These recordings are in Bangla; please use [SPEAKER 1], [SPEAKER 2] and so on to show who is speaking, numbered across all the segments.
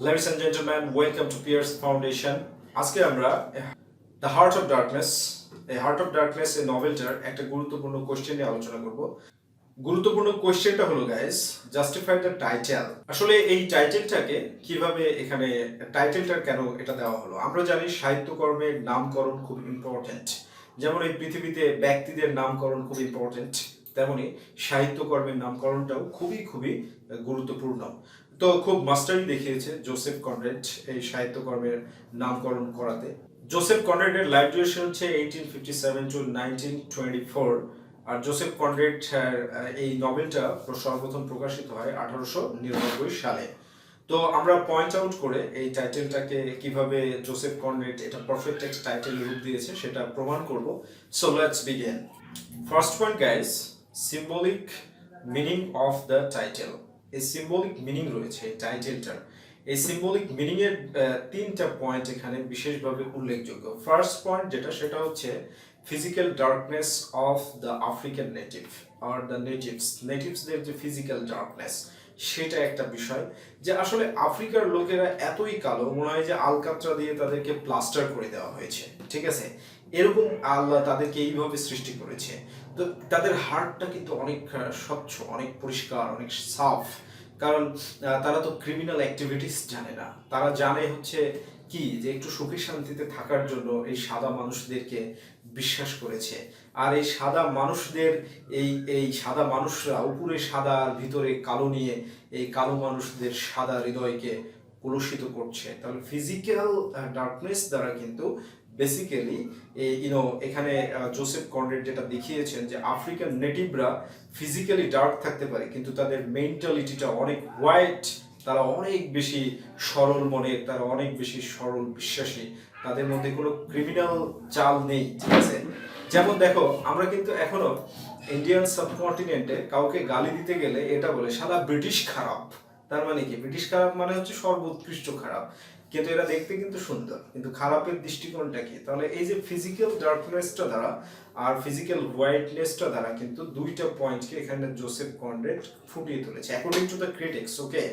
[SPEAKER 1] Ladies and gentlemen, welcome to PRC Foundation. আজকে আমরা দ্য হার্ট অফ ডার্কনেস এই হার্ট অফ ডার্কনেস এই নভেলটার একটা গুরুত্বপূর্ণ কোশ্চেন নিয়ে আলোচনা করব। গুরুত্বপূর্ণ কোশ্চেনটা হলো গাইস, জাস্টিফাই দ্য টাইটেল। আসলে এই টাইটেলটাকে কিভাবে এখানে টাইটেলটার কেন এটা দেওয়া হলো? আমরা জানি সাহিত্যকর্মের নামকরণ খুব ইম্পর্টেন্ট। যেমন এই পৃথিবীতে ব্যক্তিদের নামকরণ খুব ইম্পর্টেন্ট, তেমনি সাহিত্যকর্মের নামকরণটাও খুবই খুবই গুরুত্বপূর্ণ। তো খুব মাস্টারি দেখিয়েছে জোসেফ কনরেড এই সাহিত্যকর্মের নামকরণ করাতে। জোসেফ কনরেডের লাইফ ডিউরেশন হচ্ছে 1857 to 1924, আর জোসেফ কনরেড এই নভেলটা সর্বপ্রথম প্রকাশিত হয় 1899 সালে। তো আমরা পয়েন্ট আউট করে এই টাইটেলটাকে কিভাবে জোসেফ কনরেড এটা পারফেক্ট টেক্সট টাইটেল রূপ দিয়েছে সেটা প্রমাণ করব। So let's begin. First point guys, symbolic meaning of the title. এই সিম্বলিক মিনিং রয়েছে এই টাইটেলটার। এই সিম্বলিক মিনিং এর তিনটা পয়েন্ট এখানে বিশেষভাবে উল্লেখযোগ্য। ফার্স্ট পয়েন্ট যেটা, সেটা হচ্ছে physical darkness of the African native আর দ্য নেটিভসদের যে ফিজিক্যাল ডার্কনেস, সেটা একটা বিষয়। যে আসলে আফ্রিকার লোকেরা এতই কালো, মনে হয় যে আলকাতরা দিয়ে তাদেরকে প্লাস্টার করে দেওয়া হয়েছে, ঠিক আছে? এরকম আল্লাহ তাদেরকে এইভাবে সৃষ্টি করেছে। তো তাদের হার্টটা কিন্তু অনেক স্বচ্ছ, অনেক পরিষ্কার, অনেক সাফ। কারণ তারা তো ক্রিমিনাল অ্যাক্টিভিটিস জানে না। তারা জানে হচ্ছে কি, যে একটু সুখী শান্তিতে থাকার জন্য এই সাদা মানুষদেরকে বিশ্বাস করেছে। আর এই সাদা মানুষদের এই সাদা মানুষরা উপরে সাদা আর ভিতরে কালো নিয়ে এই কালো মানুষদের সাদা হৃদয়কে কলুষিত করছে। তাহলে ফিজিক্যাল ডার্কনেস দ্বারা কিন্তু বেসিক্যালি এখানে জোসেফ কনরেড যেটা দেখিয়েছেন যে আফ্রিকান নেটিভরা ফিজিক্যালি ডার্ক থাকতে পারে, কিন্তু তাদের মেন্টালিটিটা অনেক হোয়াইট। তারা অনেক বেশি সরল মনের, তারা অনেক বেশি সরল বিশ্বাসী। তাদের মধ্যে কোনো ক্রিমিনাল চাল নেই, ঠিক আছে? যেমন দেখো, আমরা কিন্তু এখনো ইন্ডিয়ান সাবকন্টিনেন্টে কাউকে গালি দিতে গেলে এটা বলে সাদা ব্রিটিশ খারাপ। তার মানে কি? ব্রিটিশ খারাপ মানে হচ্ছে সর্বোৎকৃষ্ট খারাপ, কিন্তু এরা দেখতে কিন্তু সুন্দর, কিন্তু খারাপের দৃষ্টিকোণটা কি? তাহলে এই যে ফিজিক্যাল ডার্কনেসটা দ্বারা আর ফিজিক্যাল হোয়াইটনেসটা দ্বারা কিন্তু দুইটা পয়েন্টকে এখানে জোসেফ কনরেড ফুটিয়ে তুলেছে অ্যাকর্ডিং টু দ্য ক্রিটিক্স। ওকে,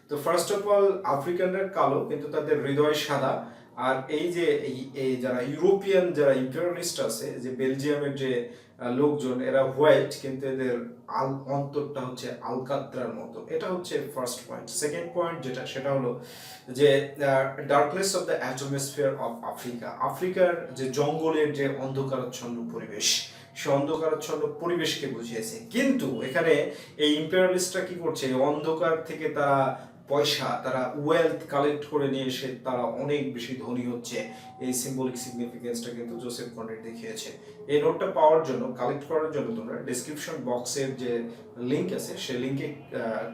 [SPEAKER 1] তো ফার্স্ট অফ অল আফ্রিকানরা কালো, কিন্তু তাদের হৃদয় সাদা। আর এই যে এই যারা ইউরোপিয়ান যারা ইম্পেরিয়ালিস্ট আছে, যে বেলজিয়ামের যে লোকজন, এরা হোয়াইট, কিন্তু এদের অন্তরটা হচ্ছে আলকাত্রার মতো। এটা হচ্ছে ফার্স্ট পয়েন্ট। সেকেন্ড পয়েন্ট যেটা, সেটা হলো যে darkness of the atmosphere of Africa. আফ্রিকার যে জঙ্গলের যে অন্ধকারাচ্ছন্ন পরিবেশ, সে অন্ধকারাচ্ছন্ন পরিবেশকে বুঝিয়েছে। কিন্তু এখানে এই ইম্পেরিয়ালিস্টরা কি করছে? অন্ধকার থেকে তারা পয়সা, তারা ওয়েলথ কালেক্ট করে নিয়ে এসে তারা অনেক বেশি ধনী হচ্ছে। এই সিম্বলিক সিগনিফিকেন্সটা কিন্তু জোসেফ কনরেড দেখিয়েছে। এই নোটটা পাওয়ার জন্য, কালেক্ট করার জন্য তোমরা ডেসক্রিপশন বক্সের যে লিঙ্ক আছে সেই লিঙ্কে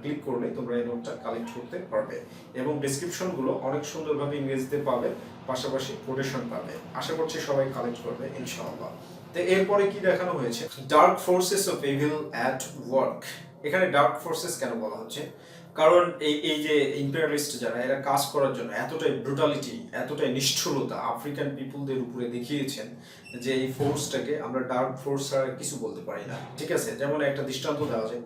[SPEAKER 1] ক্লিক করলে তোমরা এই নোটটা কালেক্ট করতে পারবে, এবং ডেসক্রিপশনগুলো অনেক সুন্দরভাবে ইংরেজিতে পাবে, পাশাপাশি কোটেশন পাবে। আশা করছি সবাই কালেক্ট করবে ইনশাআল্লাহ। তো এরপরে কি দেখানো হয়েছে? Dark forces of evil at work. এখানে ডার্ক ফোর্সেস কেন বলা হচ্ছে? কারণ এই যে ইম্পেরিয়ালিস্ট যারা, এরা কাজ করার জন্য এতটাই ব্রুটালিটি, এতটাই নিষ্ঠুরতা আফ্রিকান পিপুলদের উপরে দেখিয়েছেন যে এই ফোর্সটাকে আমরা ডার্ক ফোর্স ছাড়া কিছু বলতে পারি না, ঠিক আছে? যেমন একটা দৃষ্টান্ত দেওয়া যায়,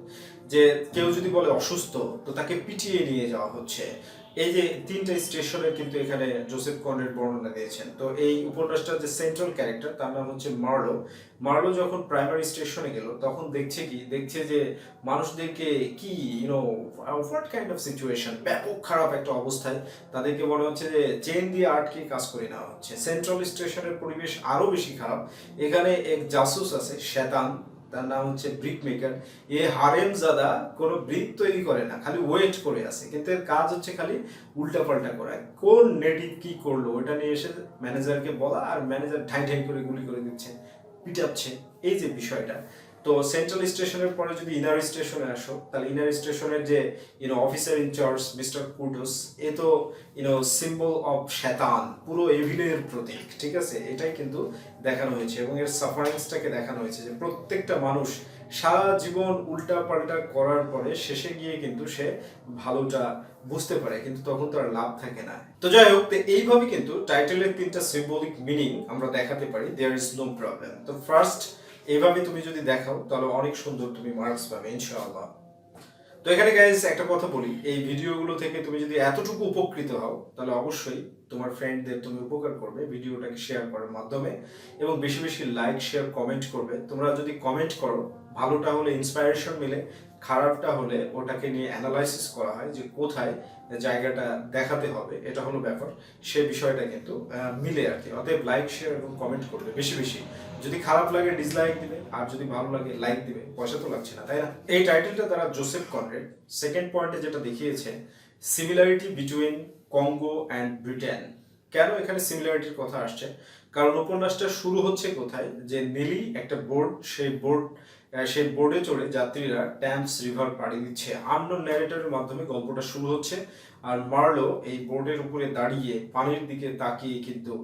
[SPEAKER 1] যে কেউ যদি বলে অসুস্থ, তো তাকে পিটিয়ে নিয়ে যাওয়া হচ্ছে। এই যে তিনটা স্টেশনের কিন্তু এখানে জোসেফ কনরেড বর্ণনা দিয়েছেন। তো এই উপন্যাসটার যে সেন্ট্রাল ক্যারেক্টার, তার নাম হচ্ছে মার্লো। মার্লো যখন প্রাইমারি স্টেশনে গেল, তখন দেখছে যে মানুষদেরকে কি হোয়াট কাইন্ড অফ সিচুয়েশন, ব্যাপক খারাপ একটা অবস্থায় তাদেরকে মনে হচ্ছে যে চেন দিয়ে আটকে কাজ করে নেওয়া হচ্ছে। সেন্ট্রাল স্টেশনের পরিবেশ আরো বেশি খারাপ। এখানে এক জাসুস আছে, শয়তান, তার নাম হচ্ছে ব্রিক মেকার। এ হারেমজাদা কোনো ব্রিক তৈরি করে না, খালি ওয়েট করে আছে, কিন্তু এর কাজ হচ্ছে খালি উল্টাপাল্টা করা। কোন নেটিভ কি করলো ওটা নিয়ে এসে ম্যানেজারকে বলা, আর ম্যানেজার ঠাই ঠাই করে গুলি করে দিচ্ছে, পিটাচ্ছে। এই যে বিষয়টা। তো সেন্ট্রাল স্টেশনের পরে যদি ইনার স্টেশনে আসো, তাহলে ইনার স্টেশনের যে অফিসার ইনচার্জ মিস্টার কুডোস, এ তো সিম্বল অফ শয়তান, পুরো এভিলের প্রতীক, ঠিক আছে? এটাই কিন্তু দেখানো হয়েছে, এবং এর সাফারিংসটাকে দেখানো হয়েছে যে প্রত্যেকটা মানুষ সারা জীবন উল্টা পাল্টা করার পরে শেষে গিয়ে কিন্তু সে ভালোটা বুঝতে পারে, কিন্তু তখন তার লাভ থাকে না। তো যাই হোক, এইভাবে কিন্তু টাইটেলের তিনটা সিম্বলিক মিনিং আমরা দেখাতে পারি। There is no problem. তো ফার্স্ট এইভাবে তুমি যদি দেখাও, তাহলে অনেক সুন্দর তুমি মার্কস পাবে ইনশাআল্লাহ। তো এখানে গাইজ একটা কথা বলি, এই ভিডিওগুলো থেকে তুমি যদি এতটুকু উপকৃত হও তাহলে অবশ্যই তোমার ফ্রেন্ডদের তুমি উপকার করবে ভিডিওটাকে শেয়ার করার মাধ্যমে, এবং বেশি বেশি লাইক শেয়ার কমেন্ট করবে। তোমরা যদি কমেন্ট করো, ভালোটা হলে ইন্সপায়ারেশন মিলে, খারাপটা হলে ওটাকে নিয়ে অ্যানালাইসিস করা হয় যে কোথায় জায়গাটা দেখাতে হবে, এটা হলো ব্যাপার। সে বিষয়টা কিন্তু মিলে আর কি। অতএব লাইক শেয়ার এবং কমেন্ট করবে বেশি বেশি। যদি খারাপ লাগে ডিসলাইক দিবে, আর যদি ভালো লাগে লাইক দিবে। পয়সা তো লাগছে না, তাই না? এই টাইটেলটা দ্বারা জোসেফ কনরেড সেকেন্ড পয়েন্টে যেটা দেখিয়েছে, similarity between Congo and Britain. কেন এখানে সিমিলারিটির কথা আসছে? কারণ উপন্যাসটা শুরু হচ্ছে কোথায়, যে নেলি একটা বোর্ড, সেই বোর্ডে চড়ে যাত্রীরা ট্যামস রিভার পাড়ি দিচ্ছে। আননোন ন্যারেটরের মাধ্যমে গল্পটা শুরু হচ্ছে। আর মার্লো এই বোর্ডের উপরে দাঁড়িয়ে পানির দিকে তাকিয়ে কিন্তু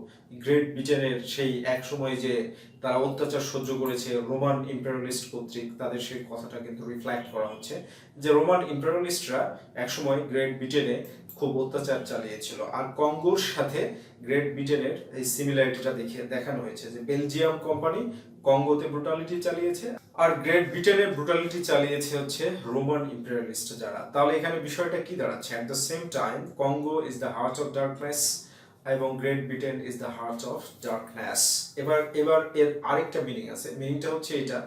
[SPEAKER 1] গ্রেট ব্রিটেনের সেই এক সময় যে তারা অত্যাচার সহ্য করেছে রোমান ইম্পেরিয়ালিস্ট কর্তৃক, তাদের সেই কথাটা কিন্তু রিফ্লেক্ট করা হচ্ছে যে রোমান ইম্পেরিয়ালিস্টরা একসময় গ্রেট ব্রিটেনে খুব অত্যাচার চালিয়েছিল। আর কঙ্গোর সাথে গ্রেট ব্রিটেনের এই সিমিলারিটিটা দেখানো হয়েছে যে বেলজিয়াম কোম্পানি কঙ্গোতে ব্রুটালিটি চালিয়েছে, আর গ্রেট ব্রিটেনের ব্রুটালিটি চালিয়েছে হচ্ছে রোমান ইম্পেরিয়ালিস্ট যারা। তাহলে এখানে বিষয়টা কি দাঁড়াচ্ছে? At the same time Congo is the heart of darkness এবং Great Britain is the heart of darkness. এবার এর আরেকটা মিনিং আছে। মিনিংটা হচ্ছে এটা,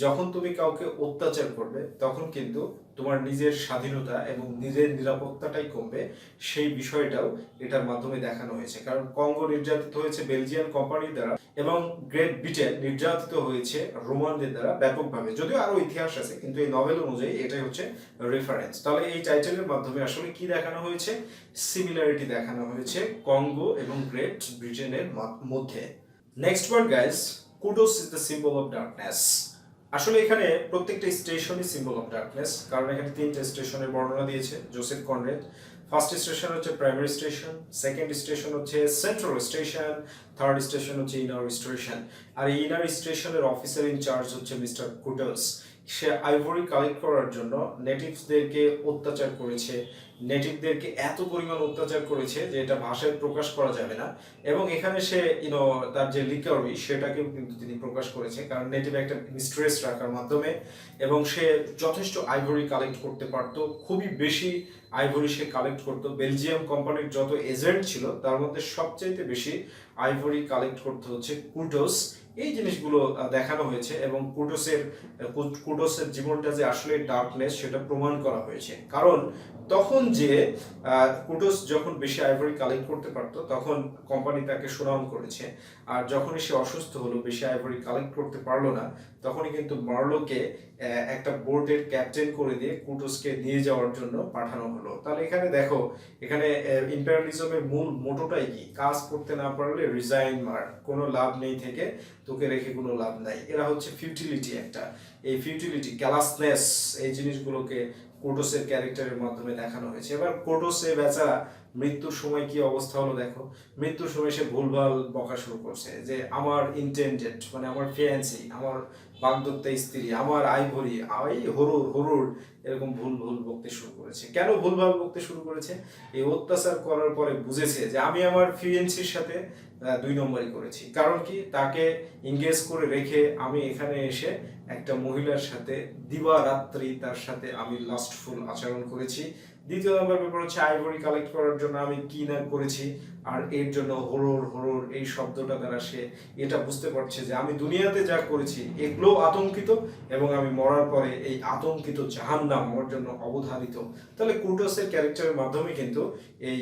[SPEAKER 1] যখন তুমি কাউকে অত্যাচার করবে তখন কিন্তু তোমার নিজের স্বাধীনতা এবং নিজের নিরাপত্তাটাই কমবে। সেই বিষয়টাও এটার মাধ্যমে দেখানো হয়েছে। কারণ কঙ্গো নির্যাতিত হয়েছে বেলজিয়ান কোম্পানির দ্বারা এবং গ্রেট ব্রিটেন নির্যাতিত হয়েছে রোমানদের দ্বারা ব্যাপকভাবে। যদিও আরো ইতিহাস আছে, কিন্তু এই নভেল অনুযায়ী এটাই হচ্ছে রেফারেন্স। তাহলে এই টাইটেলের মাধ্যমে আসলে কি দেখানো হয়েছে? সিমিলারিটি দেখানো হয়েছে কঙ্গো এবং গ্রেট ব্রিটেনের মধ্যে। Next word guys, kudos is the symbol of darkness. আসলে এখানে প্রত্যেকটা স্টেশনই সিম্বল অফ ডার্কনেস, কারণ এখানে তিনটা স্টেশনের বর্ণনা দিয়েছে জোসেফ কনরেড। ফার্স্ট স্টেশন হচ্ছে প্রাইমারি স্টেশন, সেকেন্ড স্টেশন হচ্ছে সেন্ট্রাল স্টেশন, থার্ড স্টেশন হচ্ছে ইনার স্টেশন। আর এই ইনার স্টেশনের অফিসার ইনচার্জ হচ্ছে মিস্টার কুডোস। সে আইভরি কালেক্ট করার জন্য নেটিভসদেরকে অত্যাচার করেছে, নেটিভদেরকে এত পরিমাণ অত্যাচার করেছে যে এটা ভাষায় প্রকাশ করা যাবে না। এবং এখানে সে তার যে লিকারি সেটাকেও কিন্তু তিনি প্রকাশ করেছে, কারণ নেটিভ একটা মিস্ট্রেস রাখার মাধ্যমে, এবং সে যথেষ্ট আইভরি কালেক্ট করতে পারতো, খুবই বেশি আইভরি সে কালেক্ট করতো। বেলজিয়াম কোম্পানির যত এজেন্ট ছিল তার মধ্যে সবচাইতে বেশি আইভরি কালেক্ট করতে হচ্ছে কুডোস। এই জিনিসগুলো দেখানো হয়েছে এবং কুডোসের জীবনটা যে আসলে ডার্কনেস সেটা প্রমাণ করা হয়েছে। কারণ তখন যে কুডোস যখন বেশি আইভরি কালেক্ট করতে পারতো তখন কোম্পানি তাকে সুনাম করেছে, আর যখনই সে অসুস্থ হলো, বেশি আইভরি কালেক্ট করতে পারলো না, তখনই কিন্তু মার্লোকে একটা বোর্ডের ক্যাপ্টেন করে দিয়ে কুডোসকে নিয়ে যাওয়ার জন্য পাঠানো হলো। তাহলে এখানে দেখো, এখানে ইম্পেরিয়ালিজমের মূল মোটোটাই কি? কাজ করতে না পারলে রিজাইন মার, কোনো লাভ নেই থেকে, তোকে রেখে কোনো লাভ নাই। এরা হচ্ছে ফিউটিলিটি একটা, এই ফিউটিলিটি, ক্যালাসনেস, এই জিনিসগুলোকে কোটোসের ক্যারেক্টারের মাধ্যমে দেখানো হয়েছে। এবার কোটোসে বেচারা মৃত্যুর সময় কি অবস্থা হলো দেখো। মৃত্যুর সময় সে ভুলভাল বকা শুরু করছে যে আমার ইন্টেন্ডেড, মানে আমার ফিয়ান্সি, আমার বাগদত্তা স্ত্রী, আমার আইভরি, এই হরুর এরকম ভুল বকতে শুরু করেছে। কেন ভুলভাল বকতে শুরু করেছে? এই অত্যাচার করার পরে বুঝেছে যে আমি আমার ফিয়ান্সির সাথে 2 নম্বরই করেছি। কারণ কি? তাকে এঙ্গেজ করে রেখে আমি এখানে এসে একটা মহিলার সাথে দিবারাত্রি তার সাথে আমি লাস্টফুল আচরণ করেছি। দ্বিতীয় নম্বর ব্যাপার হচ্ছে আইভরি কালেক্ট করার জন্য আমি কি না করেছি, আর এর জন্য হরর এই শব্দটা দ্বারা সে এটা বুঝতে পারছে যে আমি দুনিয়াতে যা করেছি এগুলো আতঙ্কিত, এবং আমি মরার পরে এই আতঙ্কিত জাহান্নাম আমার জন্য অবধারিত। তাহলে কুডোসের ক্যারেক্টারের মাধ্যমে কিন্তু এই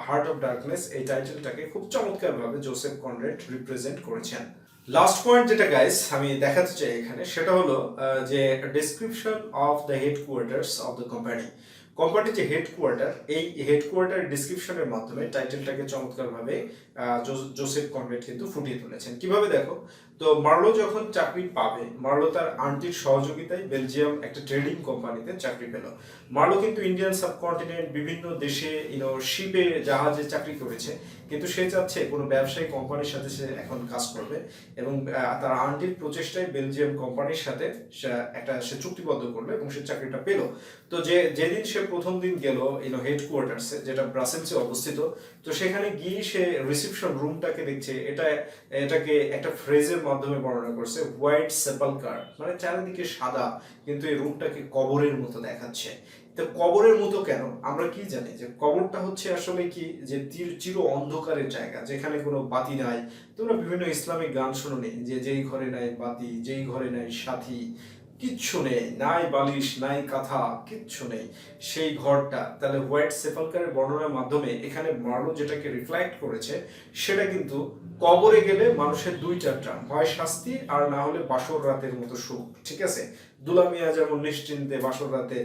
[SPEAKER 1] হার্ট অফ ডার্কনেস এই টাইটেলটাকে খুব চমৎকারভাবে জোসেফ কনরেড রিপ্রেজেন্ট করেছেন। লাস্ট পয়েন্ট যেটা গাইস আমি দেখাতে চাই এখানে, সেটা হলো যে description of the headquarters of the company. কোম্পানির যে হেডকোয়ার্টার, এই হেডকোয়ার্টার ডিসক্রিপশনের মাধ্যমে টাইটেলটাকে চমৎকারভাবে জোসেফ কনরেড কিন্তু ফুটিয়ে তুলেছেন। কিভাবে দেখো তো, মার্লো যখন চাকরি পাবে, মার্লো তার আন্টির সহযোগিতায় বেলজিয়াম একটা ট্রেডিং কোম্পানিতে চাকরি পেল। মার্লো কিন্তু ইন্ডিয়ান সাবকন্টিনেন্ট বিভিন্ন দেশে শিপে জাহাজে চাকরি করেছে, কিন্তু সে চাচ্ছে কোনো ব্যবসায়ী কোম্পানির সাথে সে এখন কাজ করবে, এবং তার আন্টির প্রচেষ্টায় বেলজিয়াম কোম্পানির সাথে সে চুক্তিবদ্ধ করলো এবং সে চাকরিটা পেল। তো যেদিন সে প্রথম দিন গেল হেডকোয়ার্টার্সে, যেটা ব্রাসেলসে অবস্থিত, তো সেখানে গিয়ে সে রিসেপশন রুমটাকে দেখছে, এটাকে একটা ফ্রেজের মাধ্যমে বর্ণনা করছে হোয়াইট সেপালকার, মানে চারিদিকে সাদা কিন্তু এই রূপটাকে কবরের মতো দেখাচ্ছে। তো কবরের মতো কেন? আমরা কি জানি যে কবরটা হচ্ছে আসলে কি, যে চির অন্ধকারের জায়গা, যেখানে কোনো বাতি নাই। তোমরা বিভিন্ন ইসলামিক গান শুনোনি যে যেই ঘরে নাই বাতি, যেই ঘরে নাই সাথী, কিচ্ছু নেই, নাই বালিশ নাই কাঁথা, কিচ্ছু নেই সেই ঘরটা। তাহলে হোয়াইট সেপালকারের বর্ণনার মাধ্যমে এখানে মার্লো যেটাকে রিফ্লেক্ট করেছে সেটা কিন্তু কবরে গেলে মানুষের দুইটা টার্ম, হয় শাস্তি আর না হলে বাসর রাতের মতো সুখ। ঠিক আছে, দুলা মিয়া যেমন নিশ্চিন্তে বাসর রাতে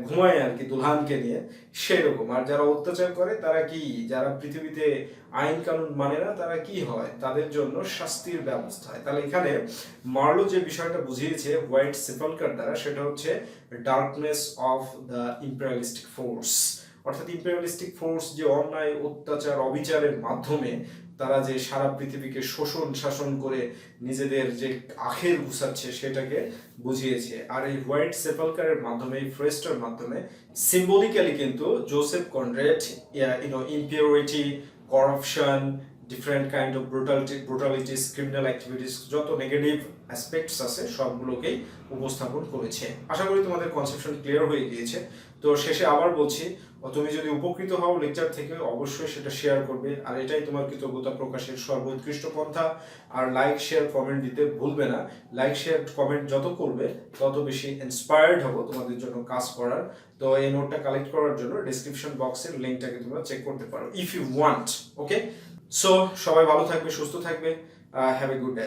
[SPEAKER 1] ঘুমায় আর কি দুলহানকে নিয়ে, সেরকম। আর যারা অত্যাচার করে তারা কি, যারা পৃথিবীতে আইন কানুন মানে না, তারা কি হয়, তাদের জন্য শাস্তির ব্যবস্থা হয়। তাহলে এখানে মার্লো যে বিষয়টা বুঝিয়েছে হোয়াইট সেপালকার দ্বারা, সেটা হচ্ছে darkness of the imperialistic force. অর্থাৎ ইম্পেরিয়ালিস্টিক ফোর্স যে অন্যায় অত্যাচার অবিচারের মাধ্যমে তারা যে সারা পৃথিবীকে শোষণ শাসন করে নিজেদের যে আখের গুছাচ্ছে সেটাকে বুঝিয়েছে। আর এই হোয়াইট সেপালকারের মাধ্যমে, এই ফ্রেস্টার মাধ্যমে সিম্বলিক্যালি কিন্তু Joseph Conrad impurity, corruption, different kind of brutalities, criminal activities, যত নেগেটিভ অ্যাসপেক্টস আছে সবগুলোকেই উপস্থাপন করেছে। আশা করি তোমাদের কনসেপশন ক্লিয়ার হয়ে গিয়েছে। তো শেষে আবার বলছি, তুমি যদি উপকৃত হও লেকচার থেকে অবশ্যই সেটা শেয়ার করবে, আর এটাই তোমার কৃতজ্ঞতা প্রকাশের সর্বোৎকৃষ্ট পন্থা। আর লাইক শেয়ার কমেন্ট দিতে ভুলবে না। লাইক শেয়ার কমেন্ট যত করবে তত বেশি ইন্সপায়ার্ড হব তোমাদের জন্য কাজ করার। তো এই নোটটা কালেক্ট করার জন্য ডেসক্রিপশন বক্সের লিঙ্কটাকে তোমরা চেক করতে পারো if you want. Okay, so সবাই ভালো থাকবে, সুস্থ থাকবে, হ্যাভ এ গুড ডে।